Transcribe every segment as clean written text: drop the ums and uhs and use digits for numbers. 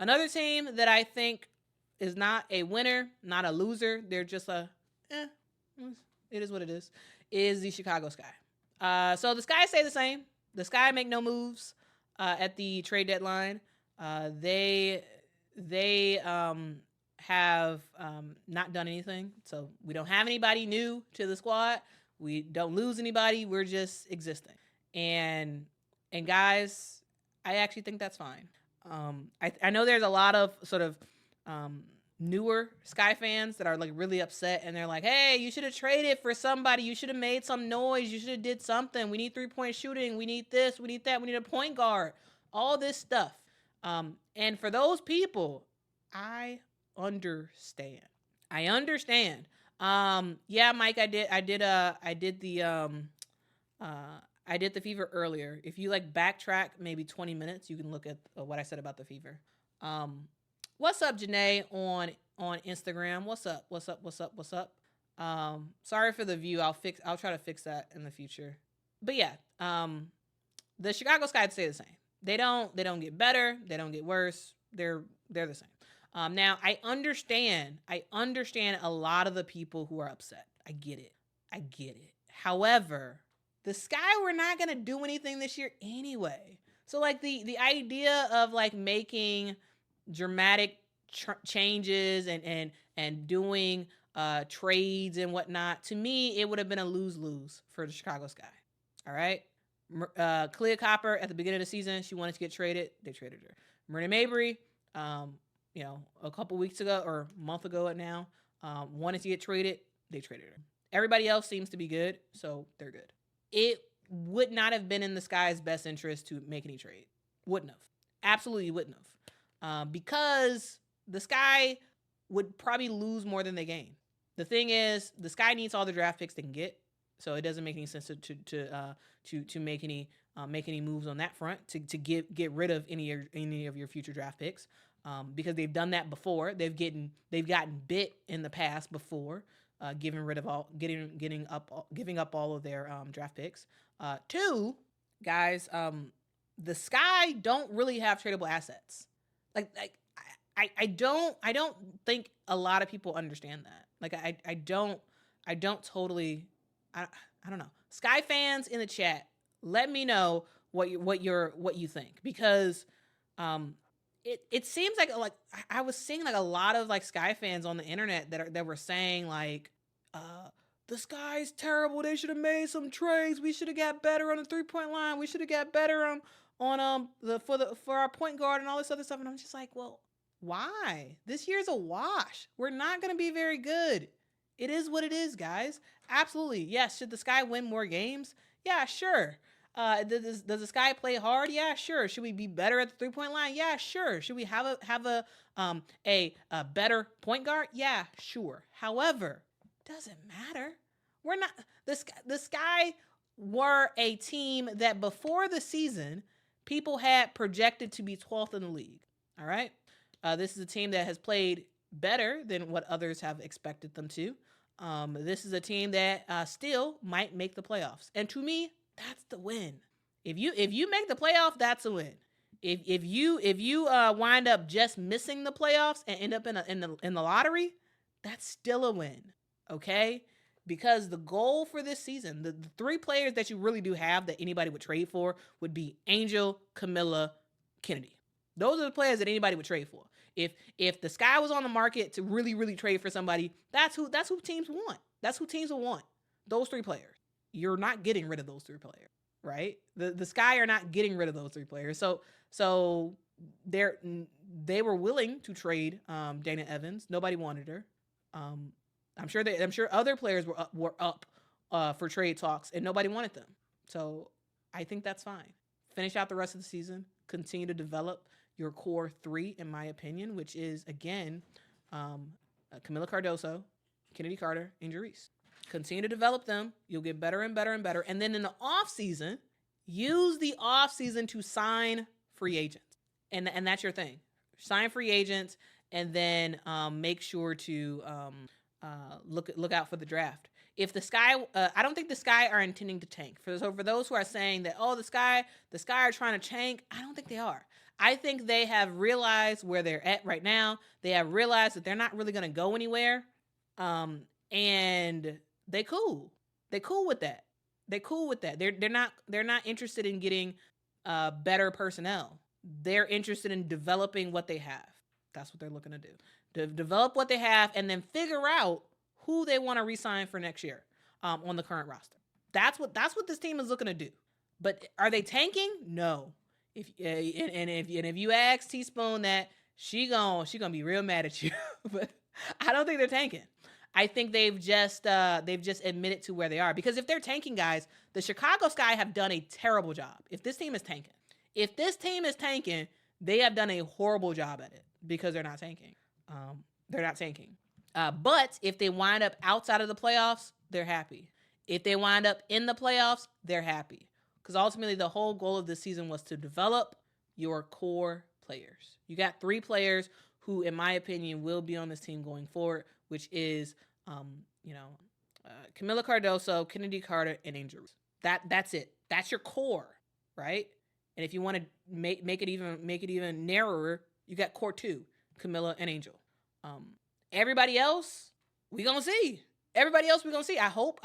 Another team that I think is not a winner, not a loser. They're just it is what it is the Chicago Sky. So the Sky stay the same. The Sky make no moves at the trade deadline. They have not done anything. So we don't have anybody new to the squad. We don't lose anybody. We're just existing. And guys, I actually think that's fine. I know there's a lot of sort of newer Sky fans that are like really upset, and they're like, hey, you should have traded for somebody. You should have made some noise. You should have did something. We need 3-point shooting. We need this. We need that. We need a point guard. All this stuff. And for those people, I understand. Yeah, Mike, I did the fever earlier. If you like backtrack maybe 20 minutes, you can look at what I said about the fever. What's up, Janae on Instagram? What's up? Sorry for the view. I'll try to fix that in the future. But yeah, the Chicago Sky stay the same. They don't get better. They don't get worse. They're the same. Now I understand a lot of the people who are upset. I get it. However, the Sky were not going to do anything this year anyway. So like the idea of like making dramatic changes and doing trades and whatnot, to me, it would have been a lose-lose for the Chicago Sky. All right. Clea Copper at the beginning of the season, she wanted to get traded. They traded her. Marina Mabry, a couple weeks ago or a month ago now, wanted to get traded. They traded her. Everybody else seems to be good, so they're good. It would not have been in the Sky's best interest to make any trade. Wouldn't have. Absolutely wouldn't have. Because the Sky would probably lose more than they gain. The thing is, the Sky needs all the draft picks they can get, so it doesn't make any sense to make any moves on that front to get rid of any of your future draft picks, because they've done that before. They've gotten bit in the past before, giving up all of their draft picks. Two, guys, the Sky don't really have tradable assets. I don't think a lot of people understand that. Like I don't totally. I don't know. Sky fans in the chat, let me know what you think, because it seems like I was seeing like a lot of like Sky fans on the internet that were saying like the Sky's terrible. They should have made some trades. We should have got better on the 3-point line. We should have got better on for our point guard and all this other stuff. And I'm just like, well, why? This year's a wash. We're not going to be very good. It is what it is, guys. Absolutely. Yes. Should the Sky win more games? Yeah, sure. Does the Sky play hard? Yeah, sure. Should we be better at the 3-point line? Yeah, sure. Should we have a better point guard? Yeah, sure. However, doesn't matter. We're not the Sky were a team that before the season people had projected to be 12th in the league. All right. This is a team that has played better than what others have expected them to. This is a team that still might make the playoffs, and to me, that's the win. If you make the playoff, that's a win. If you wind up just missing the playoffs and end up in the lottery, that's still a win. Okay, because the goal for this season, the 3 players that you really do have that anybody would trade for would be Angel, Camilla, Kennedy. Those are the players that anybody would trade for. If the Sky was on the market to really, really trade for somebody, that's who teams want. That's who teams will want. Those 3 players. You're not getting rid of those 3 players, right? The Sky are not getting rid of those 3 players. So they were willing to trade Dana Evans. Nobody wanted her. I'm sure other players were up for trade talks, and nobody wanted them. So I think that's fine. Finish out the rest of the season. Continue to develop your core 3, in my opinion, which is, again, Camila Cardoso, Kennedy Carter, and Jerice. Continue to develop them. You'll get better and better and better. And then in the offseason, use the offseason to sign free agents. And that's your thing. Sign free agents, and then make sure to look out for the draft. If the Sky, I don't think the Sky are intending to tank. For those who are saying that, the Sky are trying to tank, I don't think they are. I think they have realized where they're at right now. They have realized that they're not really going to go anywhere. And they cool. They cool with that. They cool with that. They're not interested in getting better personnel. They're interested in developing what they have. That's what they're looking to do. Develop what they have and then figure out who they want to re-sign for next year on the current roster. That's what this team is looking to do. But are they tanking? No. If you ask Teaspoon that, she gonna be real mad at you. But I don't think they're tanking. I think they've just admitted to where they are. Because if they're tanking, guys, the Chicago Sky have done a terrible job. If this team is tanking, they have done a horrible job at it because they're not tanking. But if they wind up outside of the playoffs, they're happy. If they wind up in the playoffs, they're happy. Because ultimately, the whole goal of this season was to develop your core players. You got 3 players who, in my opinion, will be on this team going forward, which is, Camila Cardoso, Kennedy Carter, and Angel. That's it. That's your core, right? And if you want to make it even narrower, you got core 2, Camila and Angel. Everybody else, we gonna see. I hope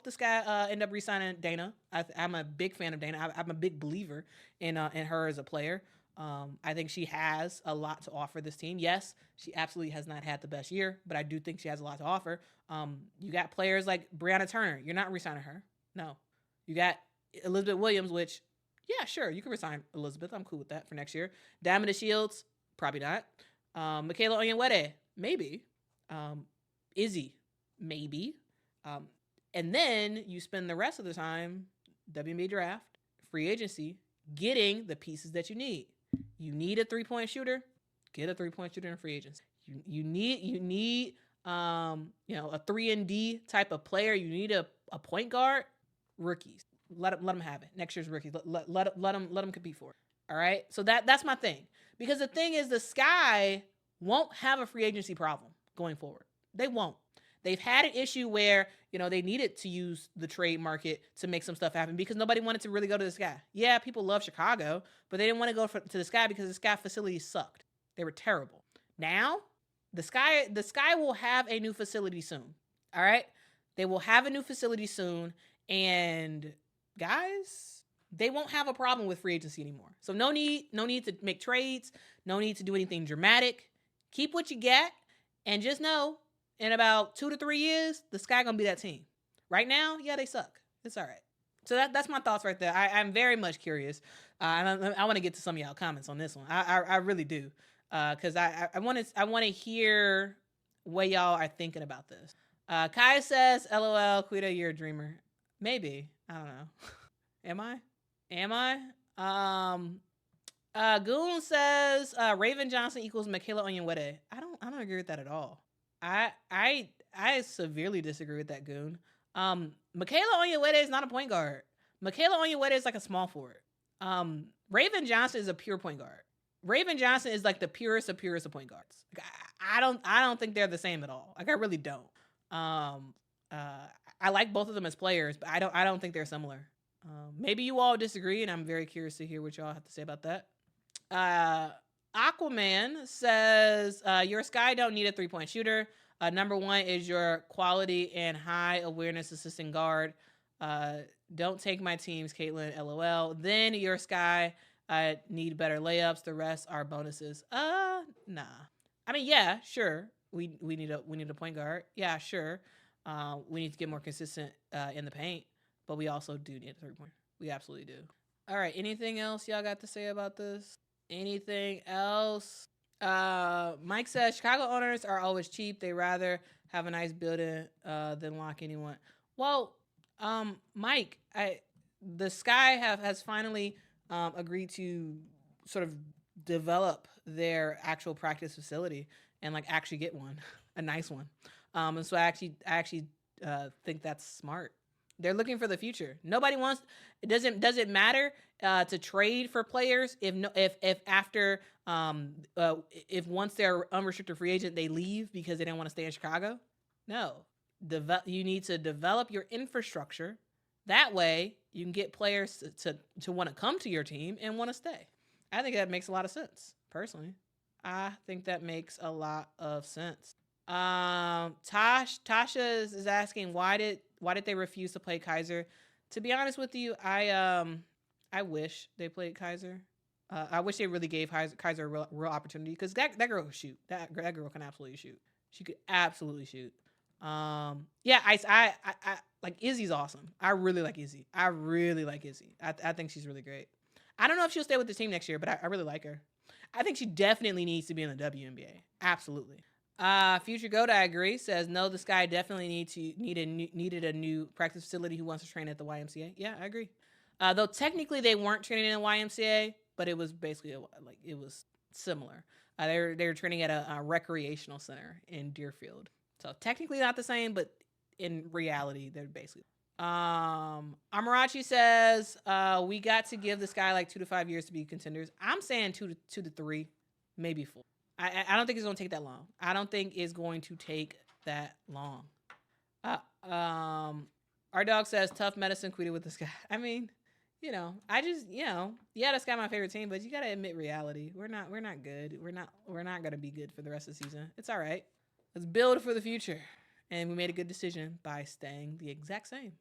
this guy end up re-signing Dana. I'm a big fan of Dana. I'm a big believer in her as a player. I think she has a lot to offer this team. Yes, she absolutely has not had the best year, but I do think she has a lot to offer. You got players like Brianna Turner. You're not re-signing her. No. You got Elizabeth Williams, which, yeah, sure, you can resign Elizabeth. I'm cool with that for next year. Diamond Shields, probably not. Michaela Onyenwere, maybe. Izzy, maybe. And then you spend the rest of the time, WNBA draft, free agency, getting the pieces that you need. You need a 3-point shooter, get a 3-point shooter in free agency. You need a 3-and-D type of player. You need a point guard, rookies. Let them have it. Next year's rookies. Let them compete for it. All right? So that's my thing. Because the thing is, the Sky won't have a free agency problem going forward. They won't. They've had an issue where, they needed to use the trade market to make some stuff happen because nobody wanted to really go to the Sky. Yeah, people love Chicago, but they didn't want to go to the Sky because the Sky facilities sucked. They were terrible. Now, the Sky will have a new facility soon. All right? They will have a new facility soon, and guys, they won't have a problem with free agency anymore. So no need to make trades, no need to do anything dramatic. Keep what you get, and just know, in about 2 to 3 years, the Sky gonna be that team. Right now, yeah, they suck. It's all right. So that's my thoughts right there. I'm very much curious. I want to get to some of y'all comments on this one. I really do, because I want to hear what y'all are thinking about this. Kai says, "LOL, Quita, you're a dreamer." Maybe, I don't know. Am I? Goon says, Raven Johnson equals Michaela Onyenwere. I don't agree with that at all. I severely disagree with that, Goon. Michaela Onyenwere is not a point guard. Michaela Onyenwere is like a small forward. Raven Johnson is a pure point guard. Raven Johnson is like the purest of point guards. Like, I don't think they're the same at all. Like, I really don't. I like both of them as players, but I don't think they're similar. Maybe you all disagree, and I'm very curious to hear what y'all have to say about that. Aquaman says, your Sky don't need a 3-point shooter. Number 1 is your quality and high awareness assistant guard. Don't take my teams, Caitlin, LOL. Then your Sky need better layups. The rest are bonuses. Nah. I mean, yeah, sure. We need a point guard. Yeah, sure. We need to get more consistent in the paint, but we also do need a 3-point. We absolutely do. All right. Anything else y'all got to say about this? Anything else? Mike says Chicago owners are always cheap. They rather have a nice building than lock anyone. Well, Mike, the Sky has finally agreed to sort of develop their actual practice facility and like actually get one, a nice one. And so I actually think that's smart. They're looking for the future. Nobody wants. It doesn't matter to trade for players if after if once they're unrestricted free agent they leave because they didn't want to stay in Chicago. No, you need to develop your infrastructure. That way you can get players to want to come to your team and want to stay. I think that makes a lot of sense. Personally, I think that makes a lot of sense. Tasha is asking why did they refuse to play Kaiser? To be honest with you, I wish they played Kaiser. I wish they really gave Kaiser a real opportunity because that girl can shoot. That girl can absolutely shoot. She could absolutely shoot. Yeah, I like Izzy's awesome. I really like Izzy. I really like Izzy. I think she's really great. I don't know if she'll stay with the team next year, but I really like her. I think she definitely needs to be in the WNBA. Absolutely. Future Goat, I agree. Says no. This guy definitely needed a new practice facility. Who wants to train at the YMCA? Yeah, I agree. Though technically they weren't training in the YMCA, but it was basically like it was similar. They were training at a recreational center in Deerfield. So technically not the same, but in reality they're basically. Amarachi says we got to give this guy like 2 to 5 years to be contenders. I'm saying 2 to 3, maybe 4. I don't think it's gonna take that long. I don't think it's going to take that long. Uh, um, our dog says tough medicine Quita with this guy. I mean, I just yeah, this guy my favorite team, but you gotta admit reality. We're not good. We're not gonna be good for the rest of the season. It's all right. Let's build for the future, and we made a good decision by staying the exact same.